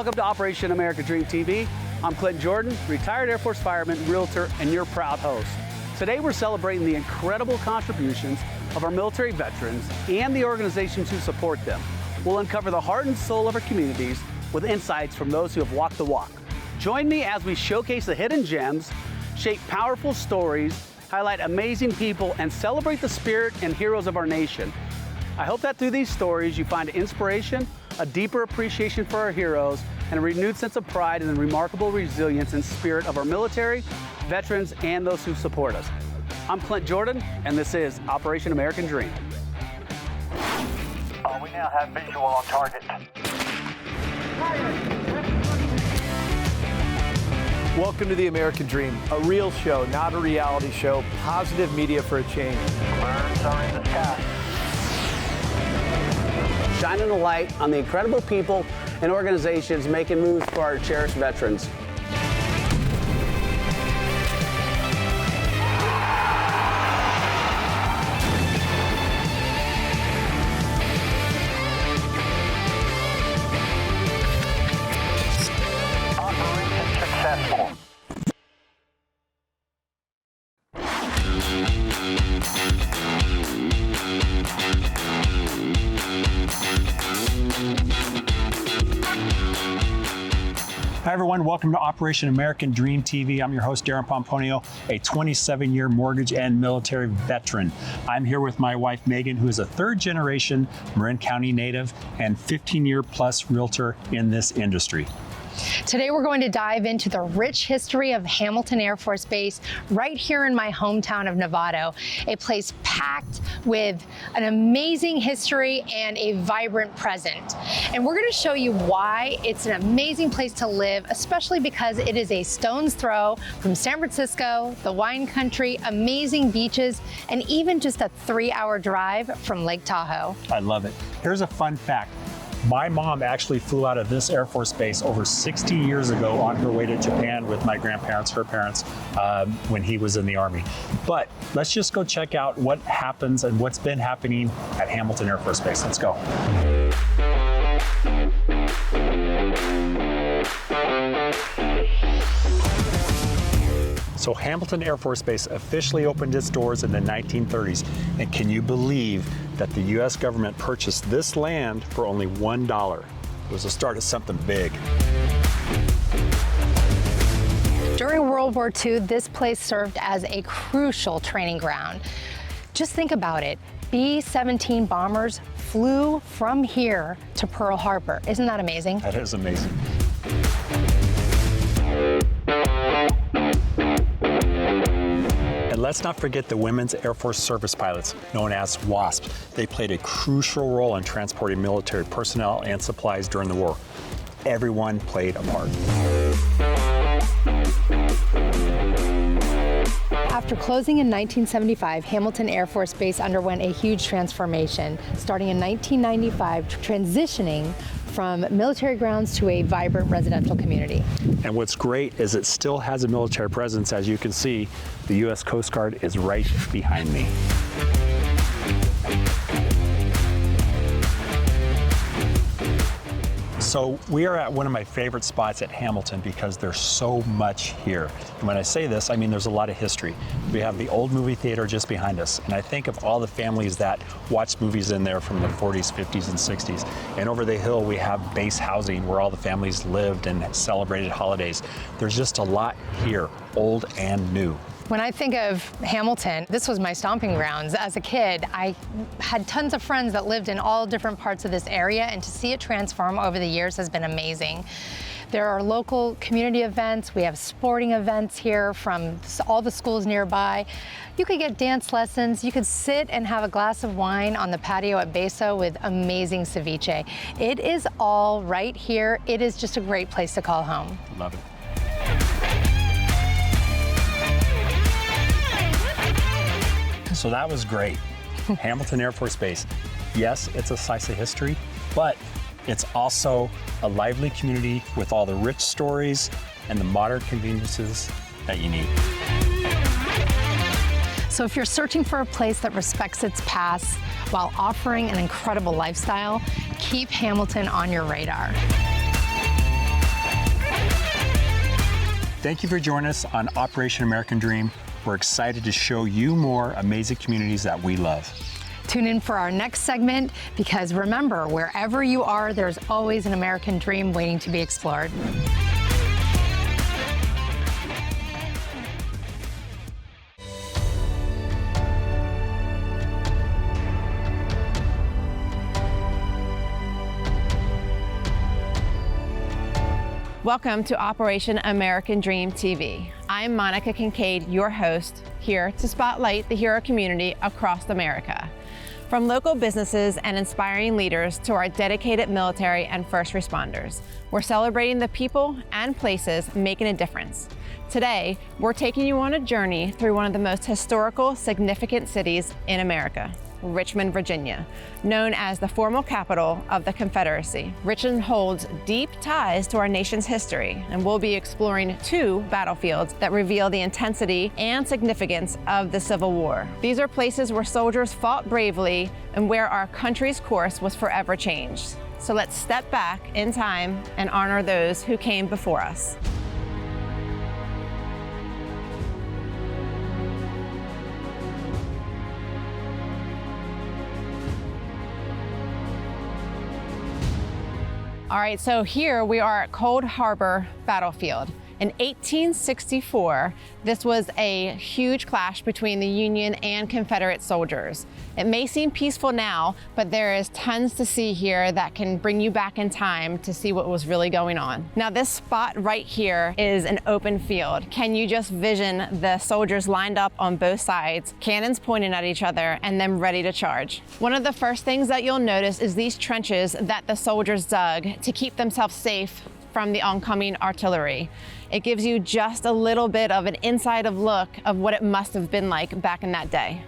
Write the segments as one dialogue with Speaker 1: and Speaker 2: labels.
Speaker 1: Welcome to Operation American Dream TV. I'm Clinton Jordan, retired Air Force fireman, realtor, and your proud host. Today we're celebrating the incredible contributions of our military veterans and the organizations who support them. We'll uncover the heart and soul of our communities with insights from those who have walked the walk. Join me as we showcase the hidden gems, shape powerful stories, highlight amazing people, and celebrate the spirit and heroes of our nation. I hope that through these stories you find inspiration, a deeper appreciation for our heroes, and a renewed sense of pride in the remarkable resilience and spirit of our military, veterans, and those who support us. I'm Clint Jordan, and this is Operation American Dream.
Speaker 2: We now have visual on target.
Speaker 3: Welcome to the American Dream, a real show, not a reality show, positive media for a change.
Speaker 2: Birds are in the sky.
Speaker 1: Shining a light on the incredible people and organizations making moves for our cherished veterans.
Speaker 2: Operation successful.
Speaker 4: Hi everyone, welcome to Operation American Dream TV. I'm your host, Darren Pomponio, a 27-year mortgage and military veteran. I'm here with my wife, Megan, who is a third-generation Marin County native and 15-year plus realtor in this industry.
Speaker 5: Today we're going to dive into the rich history of Hamilton Air Force Base right here in my hometown of Novato, a place packed with an amazing history and a vibrant present. And we're going to show you why it's an amazing place to live, especially because it is a stone's throw from San Francisco, the wine country, amazing beaches, and even just a 3-hour drive from Lake Tahoe.
Speaker 4: I love it. Here's a fun fact. My mom actually flew out of this Air Force base over 60 years ago on her way to Japan with my grandparents, her parents, when he was in the Army. But let's just go check out what happens and what's been happening at Hamilton Air Force Base. Let's go. So Hamilton Air Force Base officially opened its doors in the 1930s. And can you believe that the U.S. government purchased this land for only $1? It was the start of something big.
Speaker 5: During World War II, this place served as a crucial training ground. Just think about it. B-17 bombers flew from here to Pearl Harbor. Isn't that amazing?
Speaker 4: That is amazing. And let's not forget the Women's Air Force Service Pilots, known as WASP. They played a crucial role in transporting military personnel and supplies during the war. Everyone played a part.
Speaker 5: After closing in 1975, Hamilton Air Force Base underwent a huge transformation, starting in 1995, transitioning from military grounds to a vibrant residential community.
Speaker 4: And what's great is it still has a military presence. As you can see, the U.S. Coast Guard is right behind me. So we are at one of my favorite spots at Hamilton because there's so much here. And when I say this, I mean there's a lot of history. We have the old movie theater just behind us, and I think of all the families that watched movies in there from the 40s, 50s, and 60s. And over the hill we have base housing where all the families lived and celebrated holidays. There's just a lot here, old and new.
Speaker 5: When I think of Hamilton, this was my stomping grounds. As a kid, I had tons of friends that lived in all different parts of this area, and to see it transform over the years has been amazing. There are local community events. We have sporting events here from all the schools nearby. You could get dance lessons. You could sit and have a glass of wine on the patio at Beso with amazing ceviche. It is all right here. It is just a great place to call home.
Speaker 4: Love it. So that was great. Hamilton Air Force Base. Yes, it's a slice of history, but it's also a lively community with all the rich stories and the modern conveniences that you need.
Speaker 5: So if you're searching for a place that respects its past while offering an incredible lifestyle, keep Hamilton on your radar.
Speaker 4: Thank you for joining us on Operation American Dream. We're excited to show you more amazing communities that we love.
Speaker 5: Tune in for our next segment, because remember, wherever you are, there's always an American dream waiting to be explored.
Speaker 6: Welcome to Operation American Dream TV. I'm Monica Kincaid, your host, here to spotlight the hero community across America. From local businesses and inspiring leaders to our dedicated military and first responders, we're celebrating the people and places making a difference. Today, we're taking you on a journey through one of the most historical, significant cities in America, Richmond, Virginia, known as the former capital of the Confederacy. Richmond holds deep ties to our nation's history, and we'll be exploring 2 battlefields that reveal the intensity and significance of the Civil War. These are places where soldiers fought bravely and where our country's course was forever changed. So let's step back in time and honor those who came before us. All right, so here we are at Cold Harbor Battlefield. In 1864, this was a huge clash between the Union and Confederate soldiers. It may seem peaceful now, but there is tons to see here that can bring you back in time to see what was really going on. Now, this spot right here is an open field. Can you just vision the soldiers lined up on both sides, cannons pointing at each other, and then ready to charge? One of the first things that you'll notice is these trenches that the soldiers dug to keep themselves safe from the oncoming artillery. It gives you just a little bit of an inside look of what it must have been like back in that day.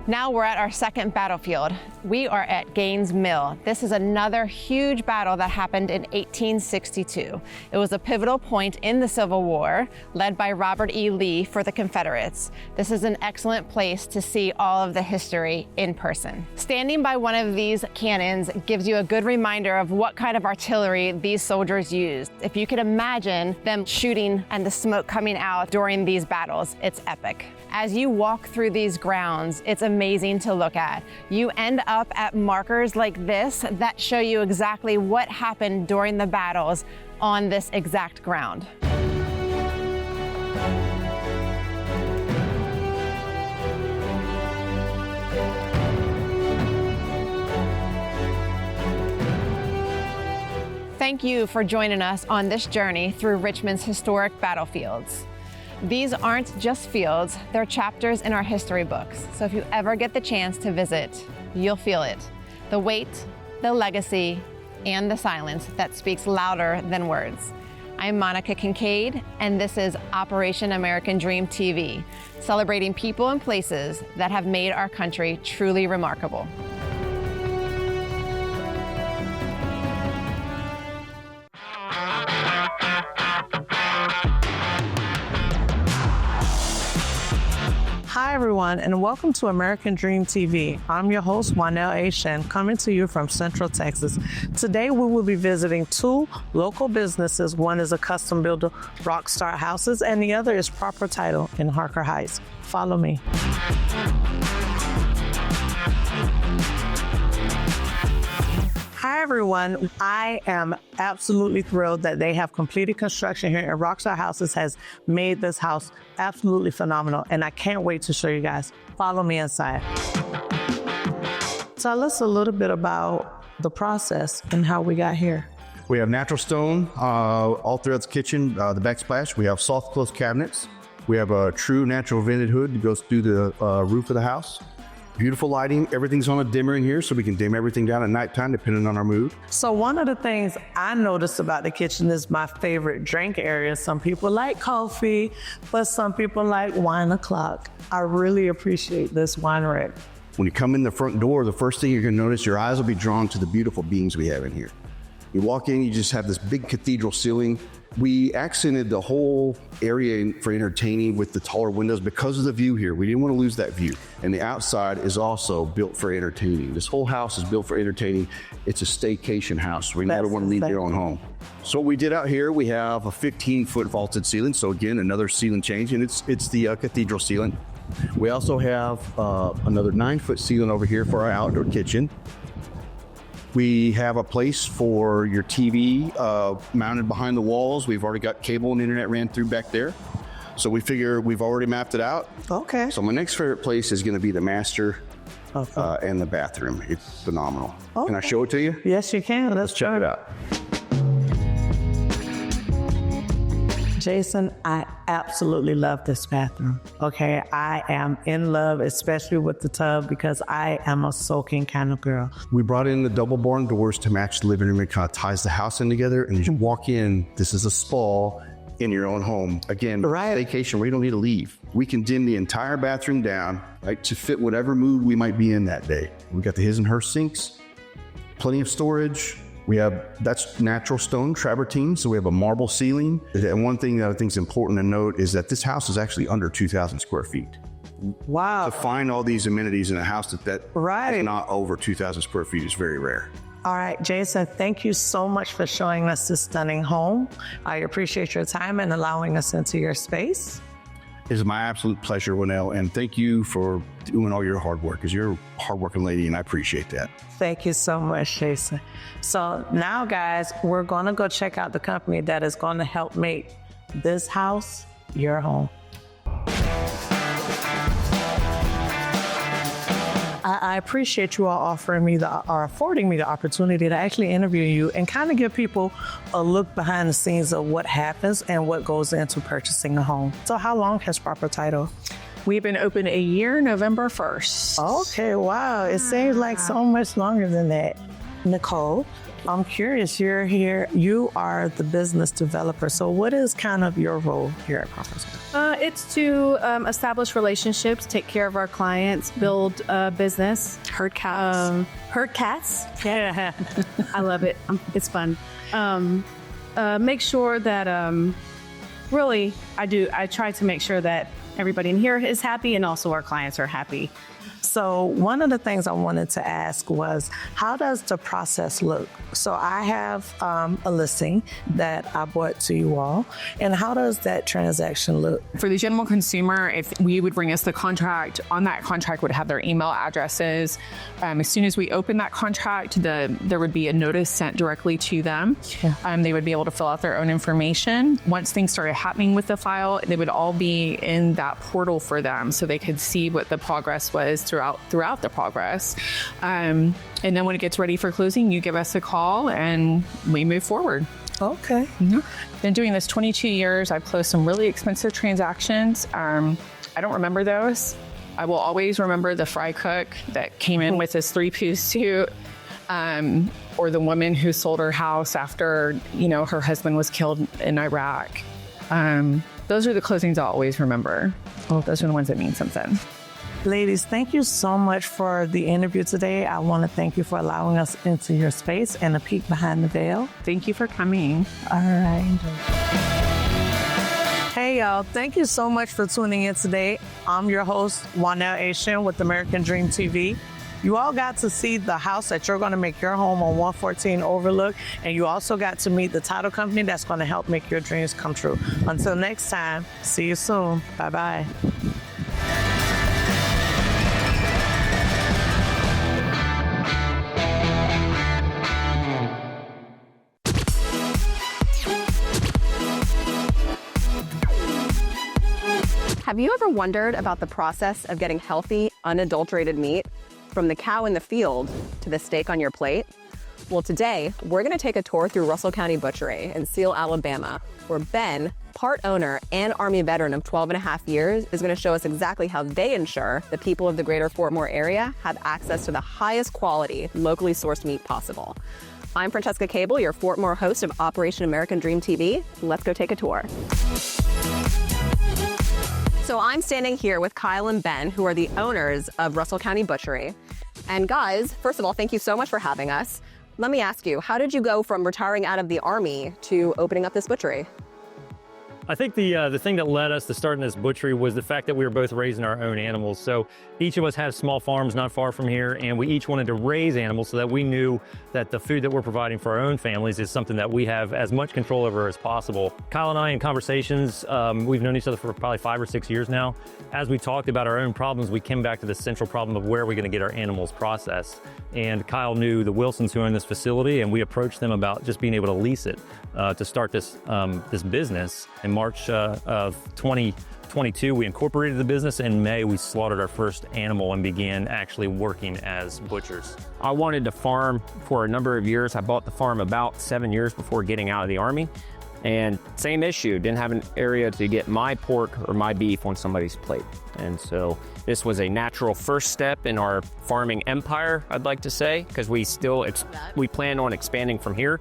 Speaker 6: Now we're at our second battlefield. We are at Gaines Mill. This is another huge battle that happened in 1862. It was a pivotal point in the Civil War, led by Robert E. Lee for the Confederates. This is an excellent place to see all of the history in person. Standing by one of these cannons gives you a good reminder of what kind of artillery these soldiers used. If you could imagine them shooting and the smoke coming out during these battles, it's epic. As you walk through these grounds, it's amazing to look at. You end up at markers like this that show you exactly what happened during the battles on this exact ground. Thank you for joining us on this journey through Richmond's historic battlefields. These aren't just fields, they're chapters in our history books. So if you ever get the chance to visit, you'll feel it. The weight, the legacy, and the silence that speaks louder than words. I'm Monica Kincaid, and this is Operation American Dream TV, celebrating people and places that have made our country truly remarkable.
Speaker 7: Hi everyone, and welcome to American Dream TV. I'm your host, Wanel A. Shen, coming to you from Central Texas. Today we will be visiting 2 local businesses. One is a custom builder, Rockstar Houses, and the other is Proper Title in Harker Heights. Follow me. Hi everyone, I am absolutely thrilled that they have completed construction here, and Rockstar Houses has made this house absolutely phenomenal, and I can't wait to show you guys. Follow me inside. Tell us a little bit about the process and how we got here.
Speaker 8: We have natural stone all throughout the kitchen, the backsplash. We have soft close cabinets. We have a true natural vented hood that goes through the roof of the house. Beautiful lighting. Everything's on a dimmer in here, so we can dim everything down at nighttime depending on our mood.
Speaker 7: So one of the things I noticed about the kitchen is my favorite drink area. Some people like coffee, but some people like wine o'clock. I really appreciate this wine rack.
Speaker 8: When you come in the front door, the first thing you're going to notice, your eyes will be drawn to the beautiful beams we have in here. You walk in, you just have this big cathedral ceiling. We accented the whole area for entertaining with the taller windows because of the view here. We didn't want to lose that view. And the outside is also built for entertaining. This whole house is built for entertaining. It's a staycation house. We never want to leave your own home. So what we did out here, we have a 15-foot vaulted ceiling. So again, another ceiling change, and it's the cathedral ceiling. We also have another 9-foot ceiling over here for our outdoor kitchen. We have a place for your TV mounted behind the walls. We've already got cable and internet ran through back there. So we figure we've already mapped it out.
Speaker 7: Okay.
Speaker 8: So my next favorite place is going to be the master and the bathroom. It's phenomenal.
Speaker 7: Okay.
Speaker 8: Can I show it to you?
Speaker 7: Yes, you can. Let's
Speaker 8: Check it out.
Speaker 7: Jason, I absolutely love this bathroom. Okay, I am in love, especially with the tub, because I am a soaking kind of girl.
Speaker 8: We brought in the double barn doors to match the living room. It kind of ties the house in together. And as you walk in, this is a spa in your own home. Again, vacation where you don't need to leave. We can dim the entire bathroom down, right, to fit whatever mood we might be in that day. We got the his and her sinks, plenty of storage. That's natural stone travertine, so we have a marble ceiling. And one thing that I think is important to note is that this house is actually under 2,000 square feet.
Speaker 7: Wow.
Speaker 8: To find all these amenities in a house that is not over 2,000 square feet is very rare.
Speaker 7: All right, Jason, thank you so much for showing us this stunning home. I appreciate your time and allowing us into your space.
Speaker 8: It is my absolute pleasure, Winnell, and thank you for doing all your hard work, because you're a hardworking lady, and I appreciate that.
Speaker 7: Thank you so much, Jason. So now, guys, we're going to go check out the company that is going to help make this house your home. I appreciate you all affording me the opportunity to actually interview you and kind of give people a look behind the scenes of what happens and what goes into purchasing a home. So how long has Proper Title?
Speaker 9: We've been open a year, November 1st.
Speaker 7: Okay, wow. It seems like so much longer than that. Nicole, I'm curious, you're here, you are the business developer. So what is kind of your role here at Proper Title?
Speaker 9: It's to establish relationships, take care of our clients, build a business.
Speaker 10: Herd cats.
Speaker 9: Herd cats.
Speaker 7: Yeah.
Speaker 9: I love it. It's fun. Make sure that, really, I try to make sure that everybody in here is happy and also our clients are happy.
Speaker 7: So one of the things I wanted to ask was, how does the process look? So I have a listing that I brought to you all, and how does that transaction look?
Speaker 10: For the general consumer, if we would bring us the contract, on that contract would have their email addresses. As soon as we open that contract, there would be a notice sent directly to them.
Speaker 7: Yeah.
Speaker 10: They would be able to fill out their own information. Once things started happening with the file, they would all be in that portal for them, so they could see what the progress was throughout the progress. And then when it gets ready for closing, you give us a call and we move forward.
Speaker 7: Okay.
Speaker 10: Mm-hmm. Been doing this 22 years. I've closed some really expensive transactions. I don't remember those. I will always remember the fry cook that came in with his 3-piece suit, or the woman who sold her house after, her husband was killed in Iraq. Those are the closings I'll always remember. Those are the ones that mean something.
Speaker 7: Ladies, thank you so much for the interview today. I want to thank you for allowing us into your space and a peek behind the veil.
Speaker 10: Thank you for coming.
Speaker 7: All right. Hey, y'all. Thank you so much for tuning in today. I'm your host, Wanell Asian with American Dream TV. You all got to see the house that you're going to make your home on 114 Overlook, and you also got to meet the title company that's going to help make your dreams come true. Until next time, see you soon. Bye-bye.
Speaker 6: Have you ever wondered about the process of getting healthy, unadulterated meat from the cow in the field to the steak on your plate? Well, today, we're gonna take a tour through Russell County Butchery in Seal, Alabama, where Ben, part owner and Army veteran of 12 and a half years, is gonna show us exactly how they ensure the people of the greater Fort Moore area have access to the highest quality, locally sourced meat possible. I'm Francesca Cable, your Fort Moore host of Operation American Dream TV. Let's go take a tour. So I'm standing here with Kyle and Ben, who are the owners of Russell County Butchery. And guys, first of all, thank you so much for having us.
Speaker 11: let me ask you, how did you go from retiring out of the Army to opening up this butchery?
Speaker 12: I think the thing that led us to starting this butchery was the fact that we were both raising our own animals. So each of us had small farms not far from here, and we each wanted to raise animals so that we knew that the food that we're providing for our own families is something that we have as much control over as possible. Kyle and I, in conversations, we've known each other for probably 5 or 6 years now. As we talked about our own problems, we came back to the central problem of where are we going to get our animals processed. And Kyle knew the Wilsons who own this facility, and we approached them about just being able to lease it to start this business. In March of 2022, we incorporated the business. In May, we slaughtered our first animal and began actually working as butchers.
Speaker 13: I wanted to farm for a number of years. I bought the farm about 7 years before getting out of the Army. And same issue, didn't have an area to get my pork or my beef on somebody's plate. And so this was a natural first step in our farming empire, I'd like to say, because we plan on expanding from here.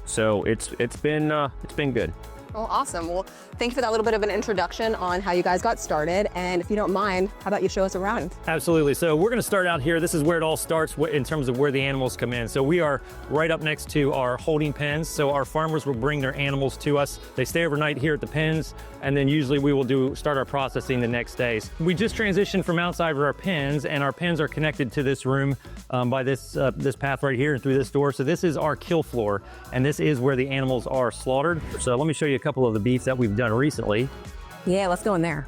Speaker 13: So it's been good.
Speaker 11: Oh, awesome. Well, thank you for that little bit of an introduction on how you guys got started. And if you don't mind, how about you show us around?
Speaker 12: Absolutely. So we're going to start out here. This is where it all starts in terms of where the animals come in. So we are right up next to our holding pens. So our farmers will bring their animals to us. They stay overnight here at the pens, and then usually we will start our processing the next day. We just transitioned from outside of our pens, and our pens are connected to this room by this path right here and through this door. So this is our kill floor, and this is where the animals are slaughtered. So let me show you a couple of the beef that we've done recently.
Speaker 11: Yeah, let's go in there.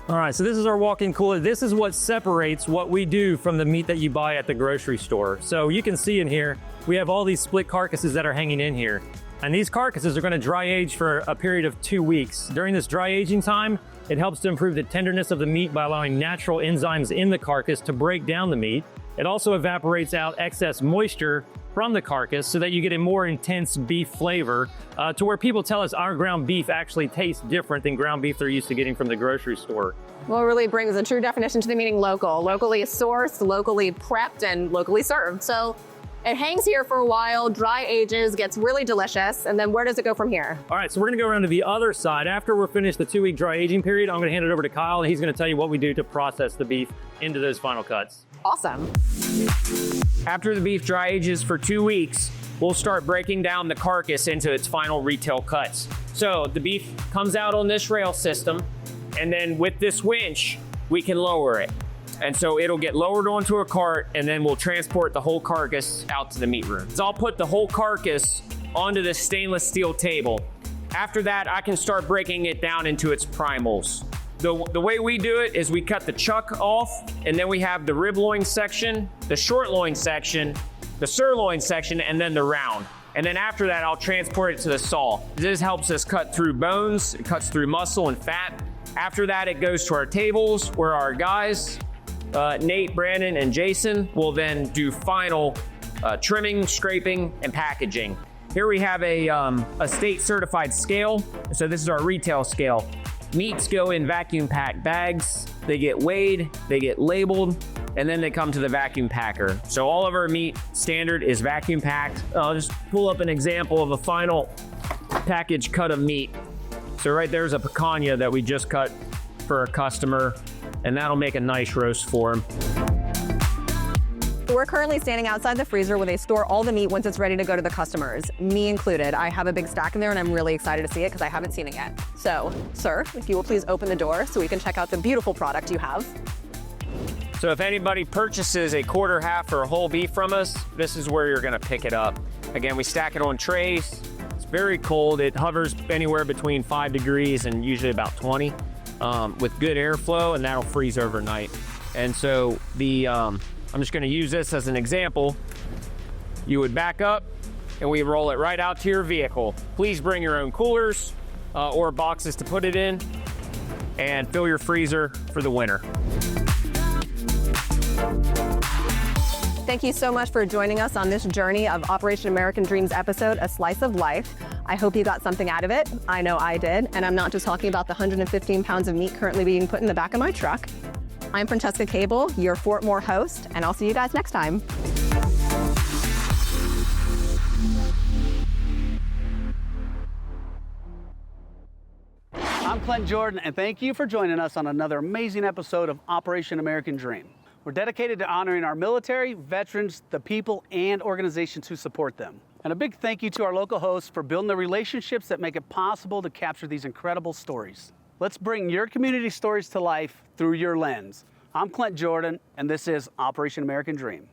Speaker 12: All right, so this is our walk-in cooler. This is what separates what we do from the meat that you buy at the grocery store. So you can see in here, we have all these split carcasses that are hanging in here. And these carcasses are gonna dry age for a period of 2 weeks. During this dry aging time, it helps to improve the tenderness of the meat by allowing natural enzymes in the carcass to break down the meat. It also evaporates out excess moisture from the carcass so that you get a more intense beef flavor to where people tell us our ground beef actually tastes different than ground beef they're used to getting from the grocery store.
Speaker 11: Well, it really brings a true definition to the meaning local. Locally sourced, locally prepped, and locally served. So it hangs here for a while, dry ages, gets really delicious, and then where does it go from here?
Speaker 12: All right, so we're gonna go around to the other side. After we're finished the 2-week dry aging period, I'm gonna hand it over to Kyle, and he's gonna tell you what we do to process the beef into those final cuts.
Speaker 11: Awesome.
Speaker 13: After the beef dry ages for 2 weeks, we'll start breaking down the carcass into its final retail cuts. So the beef comes out on this rail system, and then with this winch, we can lower it. And so it'll get lowered onto a cart, and then we'll transport the whole carcass out to the meat room. So I'll put the whole carcass onto this stainless steel table. After that, I can start breaking it down into its primals. The way we do it is we cut the chuck off, and then we have the rib loin section, the short loin section, the sirloin section, and then the round. And then after that, I'll transport it to the saw. This helps us cut through bones, it cuts through muscle and fat. After that, it goes to our tables where our guys, Nate, Brandon, and Jason will then do final trimming, scraping, and packaging. Here we have a state certified scale. So this is our retail scale. Meats go in vacuum packed bags. They get weighed, they get labeled, and then they come to the vacuum packer. So all of our meat standard is vacuum packed. I'll just pull up an example of a final package cut of meat. So right there's a picanha that we just cut for a customer, and that'll make a nice roast for him.
Speaker 11: We're currently standing outside the freezer where they store all the meat once it's ready to go to the customers, me included. I have a big stack in there, and I'm really excited to see it because I haven't seen it yet. So, sir, if you will please open the door so we can check out the beautiful product you have.
Speaker 13: So if anybody purchases a quarter, half, or a whole beef from us, this is where you're gonna pick it up. Again, we stack it on trays. It's very cold. It hovers anywhere between 5 degrees and usually about 20 with good airflow, and that'll freeze overnight. And so I'm just gonna use this as an example. You would back up and we roll it right out to your vehicle. Please bring your own coolers or boxes to put it in, and fill your freezer for the winter.
Speaker 11: Thank you so much for joining us on this journey of Operation American Dreams episode, A Slice of Life. I hope you got something out of it. I know I did, and I'm not just talking about the 115 pounds of meat currently being put in the back of my truck. I'm Francesca Cable, your Fort Moore host, and I'll see you guys next time.
Speaker 1: I'm Clint Jordan, and thank you for joining us on another amazing episode of Operation American Dream. We're dedicated to honoring our military, veterans, the people, and organizations who support them. And a big thank you to our local hosts for building the relationships that make it possible to capture these incredible stories. Let's bring your community stories to life through your lens. I'm Clint Jordan, and this is Operation American Dream.